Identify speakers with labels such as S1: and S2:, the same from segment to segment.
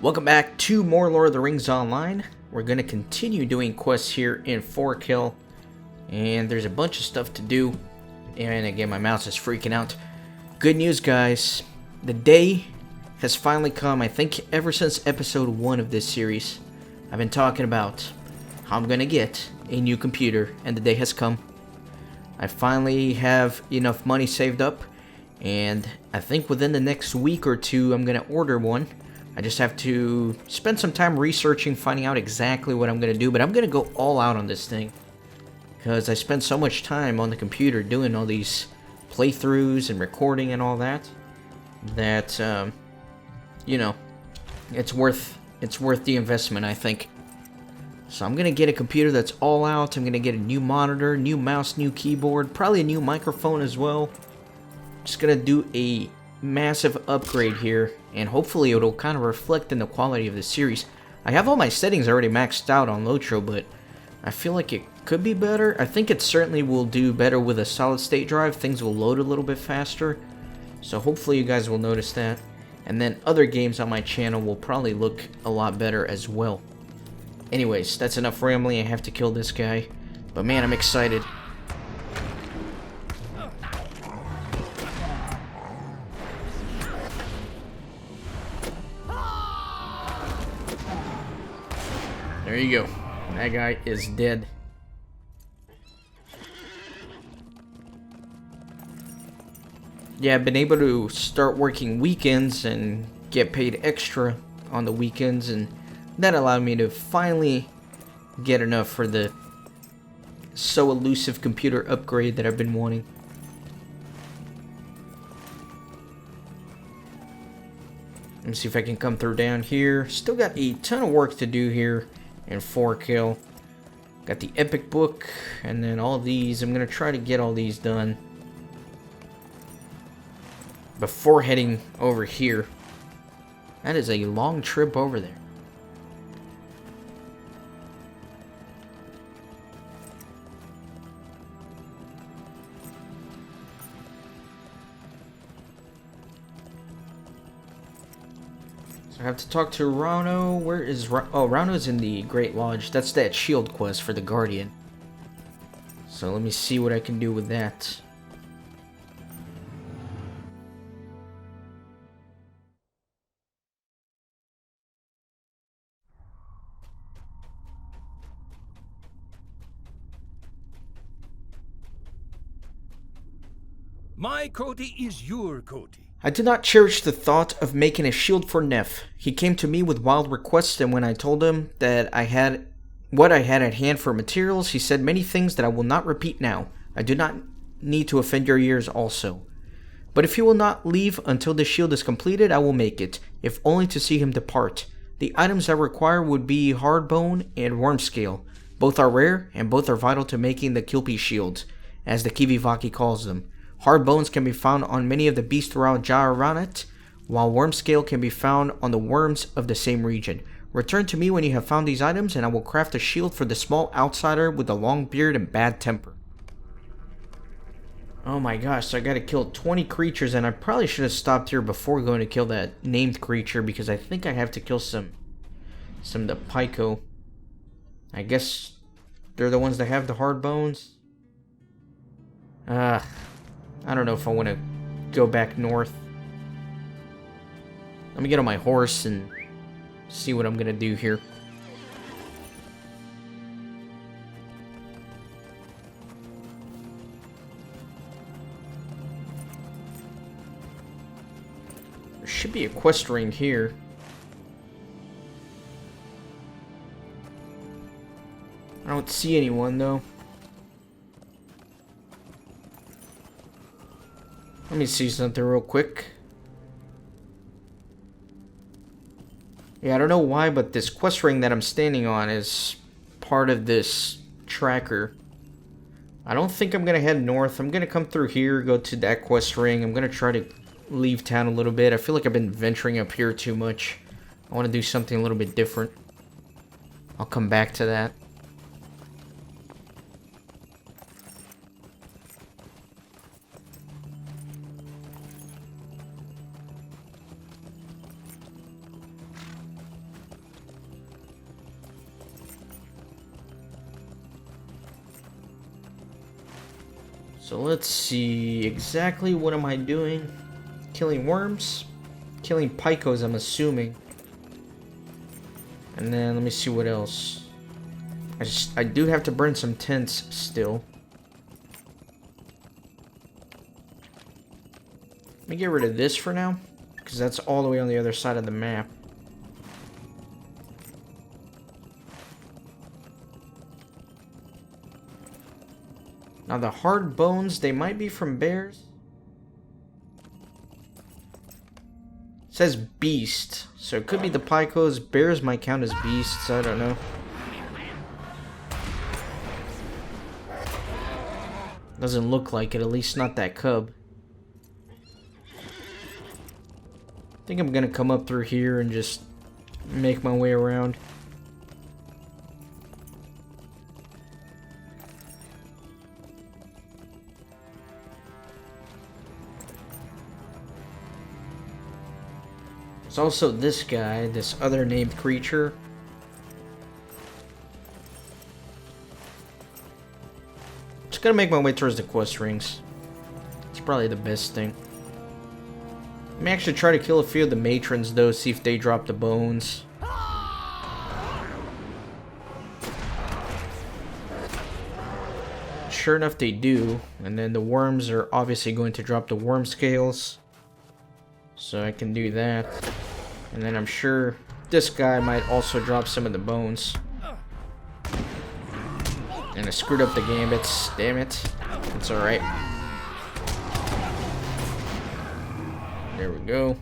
S1: Welcome back to more Lord of the Rings Online. We're going to continue doing quests here in Forkill, and there's a bunch of stuff to do. And again, my mouse is freaking out. Good news, guys. The day has finally come. I think ever since episode 1 of this series, I've been talking about how I'm going to get a new computer, and the day has come. I finally have enough money saved up, and I think within the next week or two, I'm going to order one. I just have to spend some time researching, finding out exactly what I'm going to do, but I'm going to go all out on this thing. Because I spend so much time on the computer doing all these playthroughs and recording and all that, that, it's worth the investment, I think. So I'm going to get a computer that's all out. I'm going to get a new monitor, new mouse, new keyboard, probably a new microphone as well. Just going to do a massive upgrade here, and hopefully it'll kind of reflect in the quality of the series. I have all my settings already maxed out on LOTRO, but I feel like it could be better. I think it certainly will do better with a solid state drive. Things will load a little bit faster, so hopefully you guys will notice that. And then other games on my channel will probably look a lot better as well. Anyways, that's enough rambling. I have to kill this guy, but man, I'm excited. There you go. That guy is dead. Yeah, I've been able to start working weekends and get paid extra on the weekends, and that allowed me to finally get enough for the so elusive computer upgrade that I've been wanting. Let me see if I can come through down here. Still got a ton of work to do here in Forkill. Got the epic book, and then all these. I'm gonna try to get all these done before heading over here. That is a long trip over there. I have to talk to Rano. Where is Oh, Rano's in the Great Lodge. That's that shield quest for the Guardian. So let me see what I can do with that.
S2: My Cody is your Cody.
S1: I did not cherish the thought of making a shield for Neff. He came to me with wild requests, and when I told him that I had what I had at hand for materials, he said many things that I will not repeat now. I do not need to offend your ears also. But if he will not leave until the shield is completed, I will make it, if only to see him depart. The items I require would be hardbone and wormscale. Both are rare, and both are vital to making the Kilpie shields, as the Kivivaki calls them. Hard bones can be found on many of the beasts throughout J.R.R, while wormscale can be found on the worms of the same region. Return to me when you have found these items, and I will craft a shield for the small outsider with a long beard and bad temper. Oh my gosh, so I gotta kill 20 creatures, and I probably should have stopped here before going to kill that named creature, because I think I have to kill some of the Pyko. I guess they're the ones that have the hard bones. I don't know if I want to go back north. Let me get on my horse and see what I'm going to do here. There should be a quest ring here. I don't see anyone though. Let me see something real quick. Yeah, I don't know why, but this quest ring that I'm standing on is part of this tracker. I don't think I'm going to head north. I'm going to come through here, go to that quest ring. I'm going to try to leave town a little bit. I feel like I've been venturing up here too much. I want to do something a little bit different. I'll come back to that. So let's see, exactly what am I doing? Killing worms? Killing picos, I'm assuming. And then let me see what else. I do have to burn some tents still. Let me get rid of this for now, because that's all the way on the other side of the map. Now the hard bones, they might be from bears. It says beast, so it could be the picos. Bears might count as beasts, I don't know. Doesn't look like it, at least not that cub. I think I'm gonna come up through here and just make my way around. There's also this guy, this other named creature. Just gonna make my way towards the quest rings. It's probably the best thing. Let me actually try to kill a few of the matrons though, see if they drop the bones. Sure enough they do, and then the worms are obviously going to drop the worm scales. So I can do that. And then I'm sure this guy might also drop some of the bones. And I screwed up the gambits, damn it. It's alright. There we go.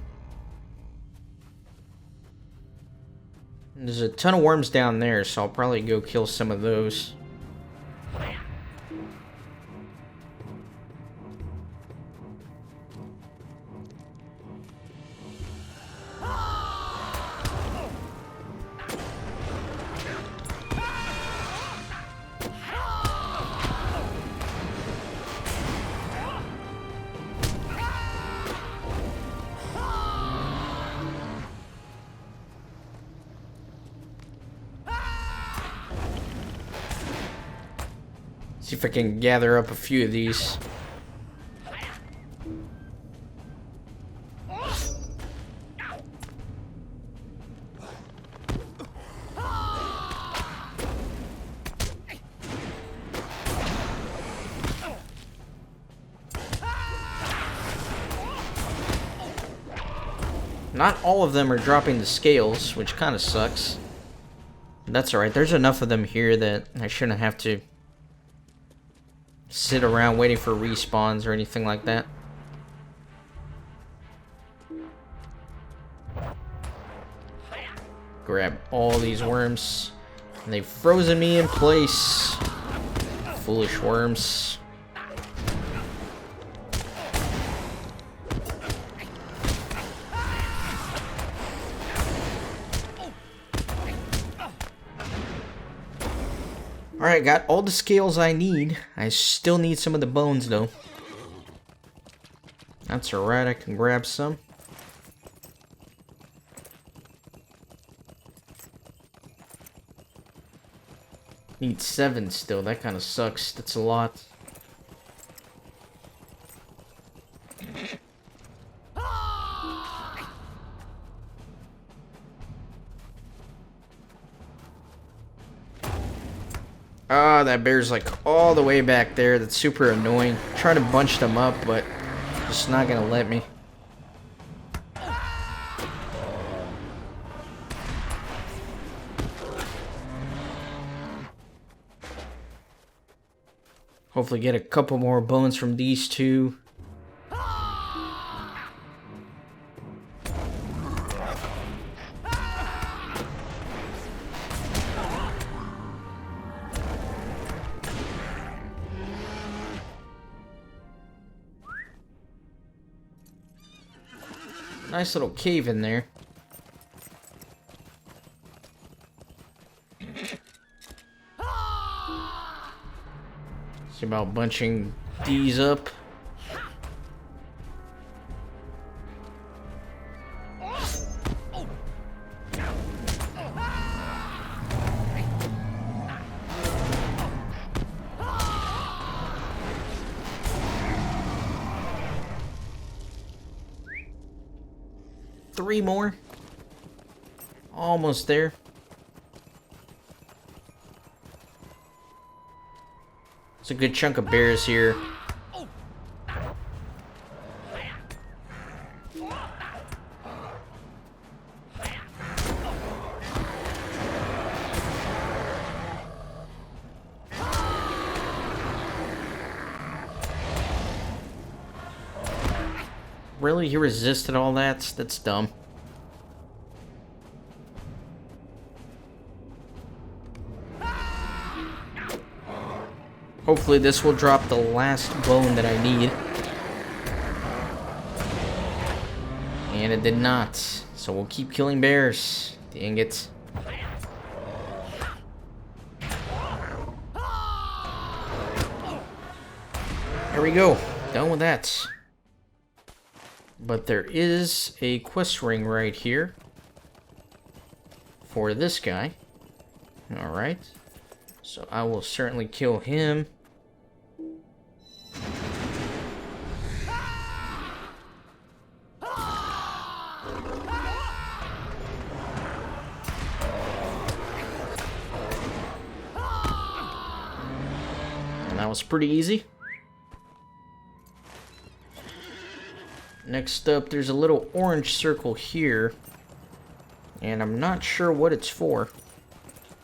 S1: There's a ton of worms down there, so I'll probably go kill some of those. See if I can gather up a few of these. Not all of them are dropping the scales, which kind of sucks. That's alright, there's enough of them here that I shouldn't have to sit around waiting for respawns or anything like that. Grab all these worms. And they've frozen me in place. Foolish worms. Alright, got all the scales I need. I still need some of the bones, though. That's alright, I can grab some. Need 7 still, that kind of sucks. That's a lot. Ah, that bear's like all the way back there. That's super annoying. I'm trying to bunch them up, but just not gonna let me. Hopefully get a couple more bones from these two. Nice little cave in there. See about bunching these up. 3 more. Almost there. It's a good chunk of bears here. Really? He resisted all that? That's dumb. Hopefully this will drop the last bone that I need. And it did not. So we'll keep killing bears. Dang it. There we go. Done with that. But there is a quest ring right here for this guy. Alright. So I will certainly kill him. And that was pretty easy. Next up, there's a little orange circle here. And I'm not sure what it's for.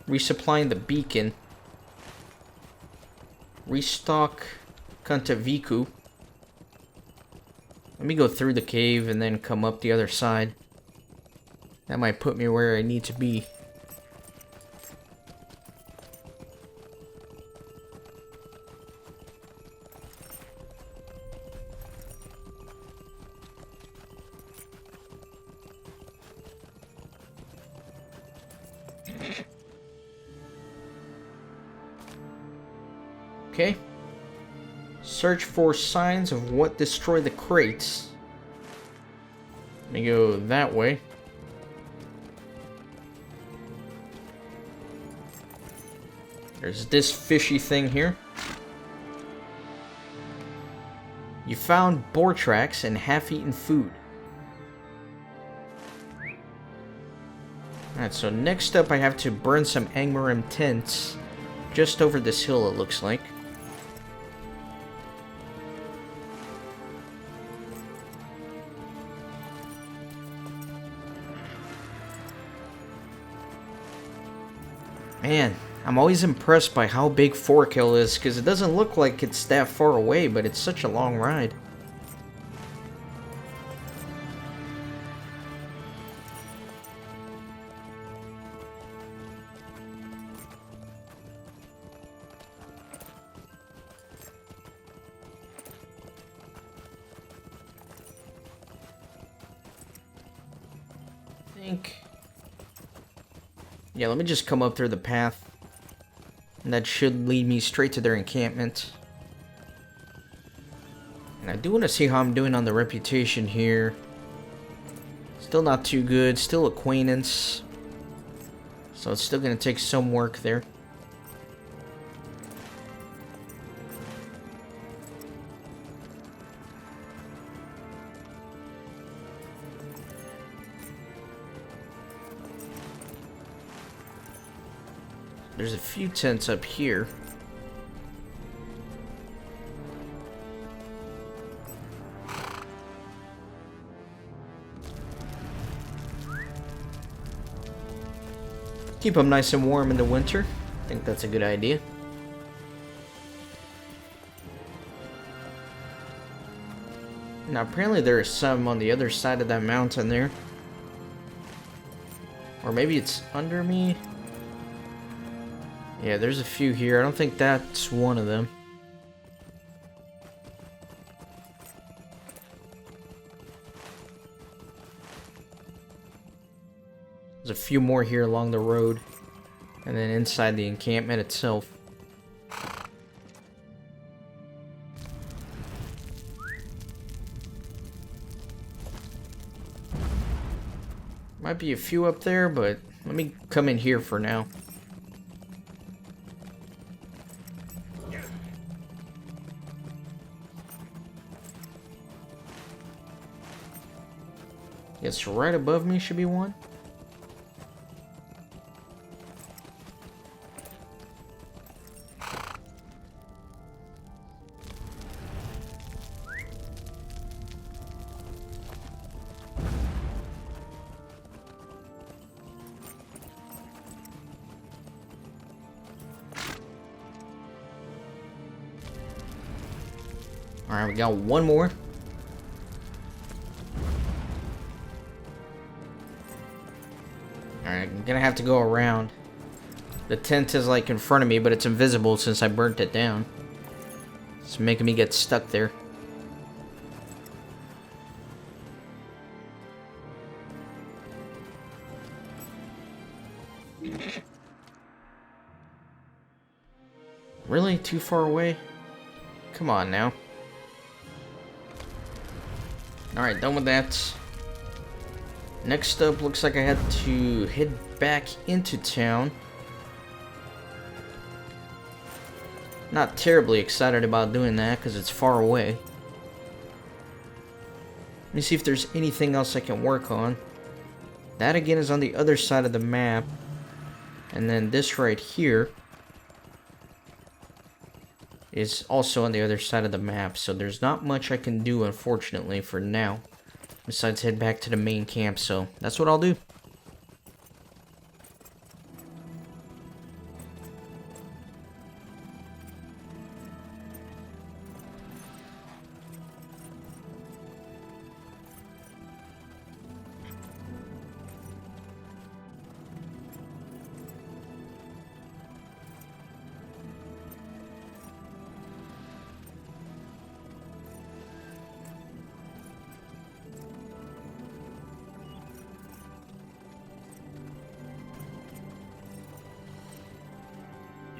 S1: Resupplying the beacon. Restock Kantaviku. Let me go through the cave and then come up the other side. That might put me where I need to be. Okay. Search for signs of what destroyed the crates. Let me go that way. There's this fishy thing here. You found boar tracks and half-eaten food. Alright, so next up I have to burn some Angmarim tents. Just over this hill, it looks like. Man, I'm always impressed by how big Forkill is, because it doesn't look like it's that far away, but it's such a long ride. Yeah, let me just come up through the path. And that should lead me straight to their encampment. And I do want to see how I'm doing on the reputation here. Still not too good. Still acquaintance. So it's still going to take some work there. There's a few tents up here. Keep them nice and warm in the winter. I think that's a good idea. Now apparently there are some on the other side of that mountain there. Or maybe it's under me. Yeah, there's a few here. I don't think that's one of them. There's a few more here along the road. And then inside the encampment itself. Might be a few up there, but let me come in here for now. It's right above me, should be one. Alright, we got one more. Alright, I'm gonna have to go around. The tent is like in front of me, but it's invisible since I burnt it down. It's making me get stuck there. Really? Too far away? Come on now. Alright, done with that. Next up, looks like I had to head back into town. Not terribly excited about doing that because it's far away. Let me see if there's anything else I can work on. That again is on the other side of the map. And then this right here is also on the other side of the map, so there's not much I can do, unfortunately, for now, besides head back to the main camp, so that's what I'll do.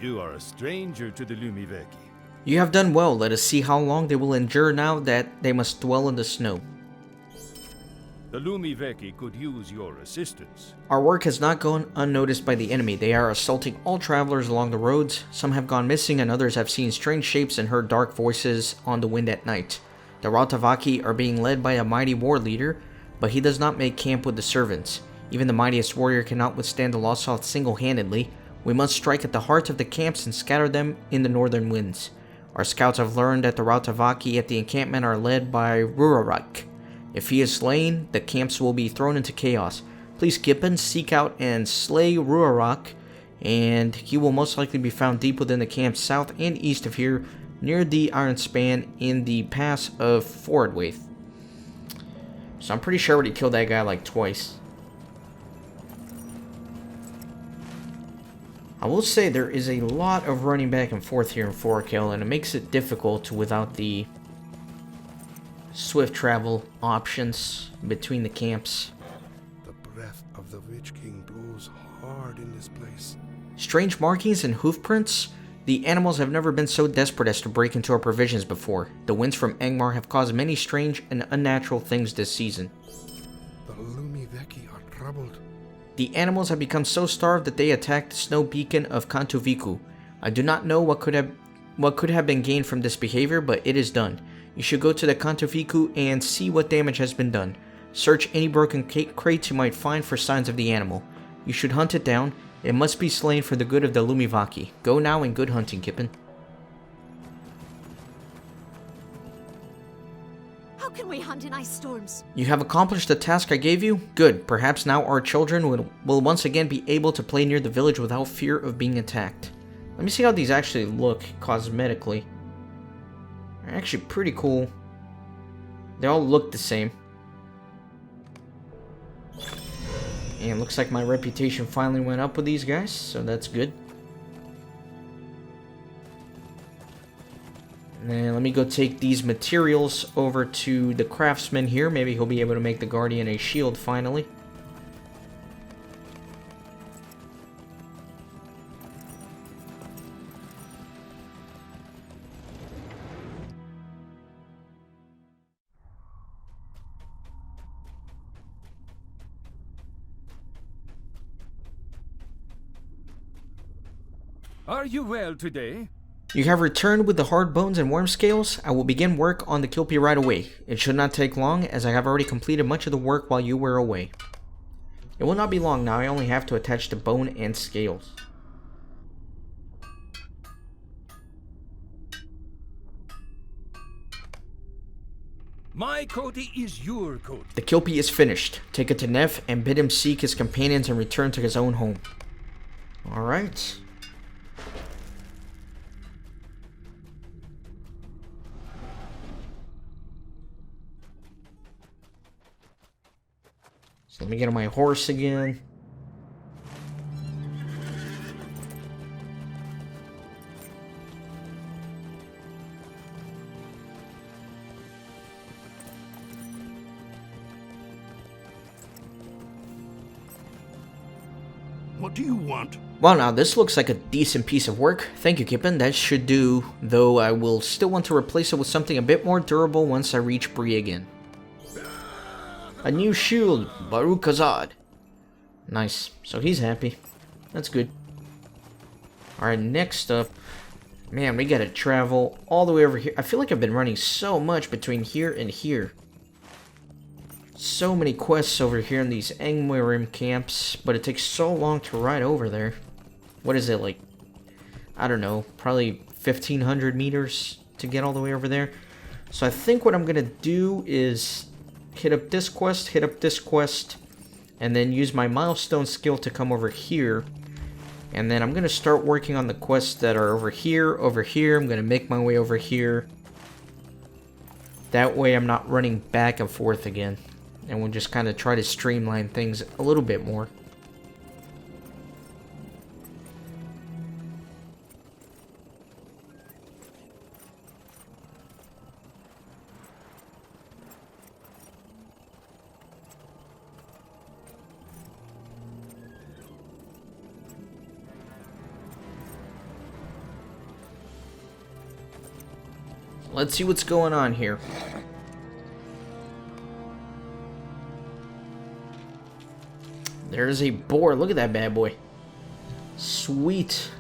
S2: You are a stranger to the Lumiveki.
S1: You have done well. Let us see how long they will endure now that they must dwell in the snow.
S2: The Lumiveki could use your assistance.
S1: Our work has not gone unnoticed by the enemy. They are assaulting all travelers along the roads. Some have gone missing and others have seen strange shapes and heard dark voices on the wind at night. The Rautavaki are being led by a mighty war leader, but he does not make camp with the servants. Even the mightiest warrior cannot withstand the Lossoth single-handedly. We must strike at the heart of the camps and scatter them in the northern winds. Our scouts have learned that the Rautavaki at the encampment are led by J.R.R. If he is slain, the camps will be thrown into chaos. Please, Gippon, seek out and slay J.R.R, and he will most likely be found deep within the camps south and east of here, near the Iron Span in the pass of Fordwaith. So I'm pretty sure I already killed that guy like twice. I will say there is a lot of running back and forth here in 4Kill, and it makes it difficult without the swift travel options between the camps.
S3: The breath of the Witch King blows hard in this place.
S1: Strange markings and hoof prints? The animals have never been so desperate as to break into our provisions before. The winds from Angmar have caused many strange and unnatural things this season.
S3: The Lumiveki are troubled.
S1: The animals have become so starved that they attacked the snow beacon of Kantoviku. I do not know what could have been gained from this behavior, but it is done. You should go to the Kantoviku and see what damage has been done. Search any broken crates you might find for signs of the animal. You should hunt it down. It must be slain for the good of the Lumivaki. Go now and good hunting, Kippen.
S4: How can we hunt in ice storms?
S1: You have accomplished the task I gave you? Good. Perhaps now our children will once again be able to play near the village without fear of being attacked. Let me see how these actually look cosmetically. They're actually pretty cool. They all look the same. And looks like my reputation finally went up with these guys, so that's good. And then let me go take these materials over to the craftsman here. Maybe he'll be able to make the Guardian a shield finally.
S2: Are you well today?
S1: You have returned with the hard bones and worm scales. I will begin work on the Kilpie right away. It should not take long, as I have already completed much of the work while you were away. It will not be long now. I only have to attach the bone and scales.
S2: My coatee is your coat.
S1: The Kilpie is finished. Take it to Neff and bid him seek his companions and return to his own home. Alright. So let me get on my horse again.
S3: What do you want?
S1: Well, now this looks like a decent piece of work. Thank you, Kippen. That should do, though I will still want to replace it with something a bit more durable once I reach Bree again. A new shield, Baruch Azad. Nice. So he's happy. That's good. Alright, next up. Man, we gotta travel all the way over here. I feel like I've been running so much between here and here. So many quests over here in these Angmwerim camps, but it takes so long to ride over there. What is it, like, I don't know, probably 1,500 meters to get all the way over there. So I think what I'm gonna do is hit up this quest, and then use my milestone skill to come over here. And then I'm gonna start working on the quests that are over here. I'm gonna make my way over here. That way I'm not running back and forth again. And we'll just kind of try to streamline things a little bit more. Let's see what's going on here. There's a boar. Look at that bad boy. Sweet.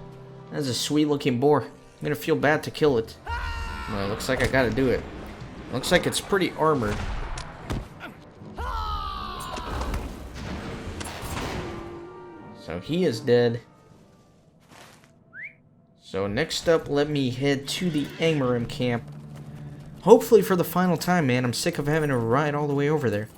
S1: That's a sweet looking boar. I'm gonna feel bad to kill it. Well, it looks like I gotta do it. Looks like it's pretty armored. So he is dead. So next up, let me head to the Angmwerim camp. Hopefully for the final time, man. I'm sick of having to ride all the way over there.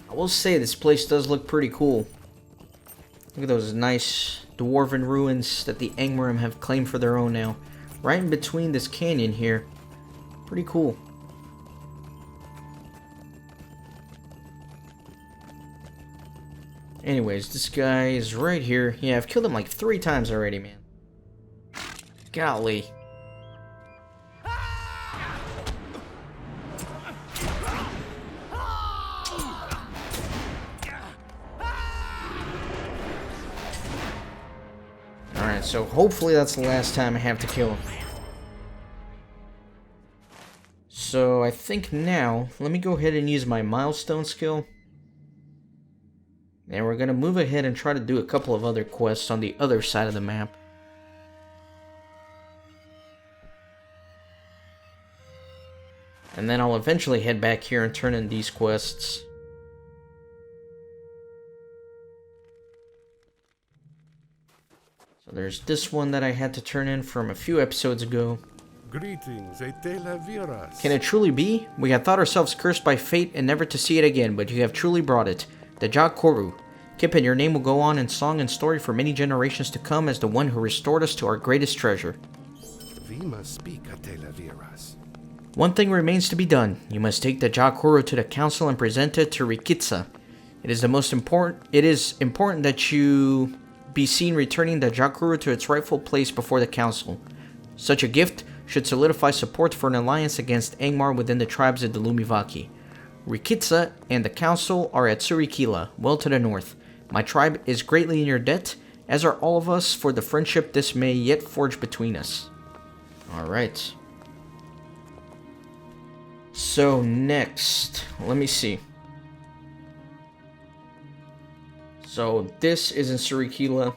S1: I will say this place does look pretty cool. Look at those nice dwarven ruins that the Angmwerim have claimed for their own now. Right in between this canyon here. Pretty cool. Anyways, this guy is right here. Yeah, I've killed him like 3 times already, man. Golly. Alright, so hopefully that's the last time I have to kill him. So I think now, let me go ahead and use my milestone skill. And we're going to move ahead and try to do a couple of other quests on the other side of the map. And then I'll eventually head back here and turn in these quests. So there's this one that I had to turn in from a few episodes ago.
S3: Greetings, J.R.R.
S1: Can it truly be? We had thought ourselves cursed by fate and never to see it again, but you have truly brought it. The J.R.R. Kippen, your name will go on in song and story for many generations to come as the one who restored us to our greatest treasure.
S3: We must speak, J.R.R.
S1: One thing remains to be done. You must take the J.R.R. to the council and present it to Rikitsa. It is important that you be seen returning the J.R.R. to its rightful place before the council. Such a gift should solidify support for an alliance against Angmar within the tribes of the Lumivaki. Rikitsa and the council are at Surikila, well to the north. My tribe is greatly in your debt, as are all of us for the friendship this may yet forge between us. Alright. So next, let me see. So this is in Surikila.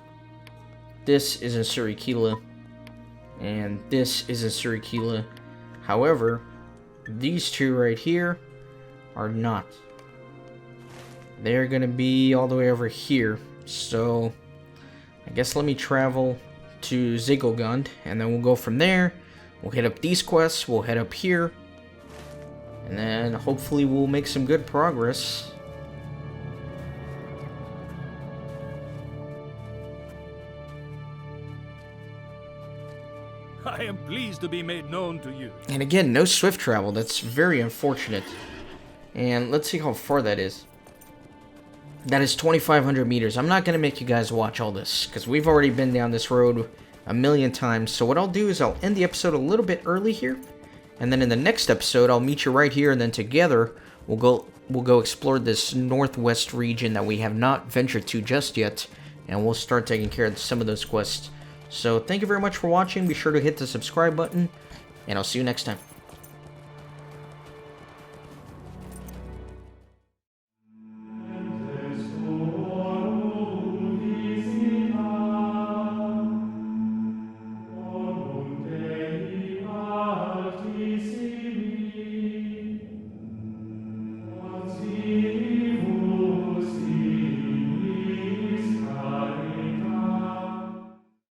S1: This is in Surikila. And this is in Surikila. However, these two right here are not. They're gonna be all the way over here. So I guess let me travel to Zigogond, and then we'll go from there. We'll hit up these quests, we'll head up here, and then hopefully we'll make some good progress.
S2: I am pleased to be made known to you.
S1: And again, no swift travel. That's very unfortunate. And let's see how far that is. That is 2,500 meters. I'm not going to make you guys watch all this, because we've already been down this road a million times. So what I'll do is I'll end the episode a little bit early here. And then in the next episode, I'll meet you right here. And then together, we'll go explore this northwest region that we have not ventured to just yet. And we'll start taking care of some of those quests. So thank you very much for watching. Be sure to hit the subscribe button. And I'll see you next time.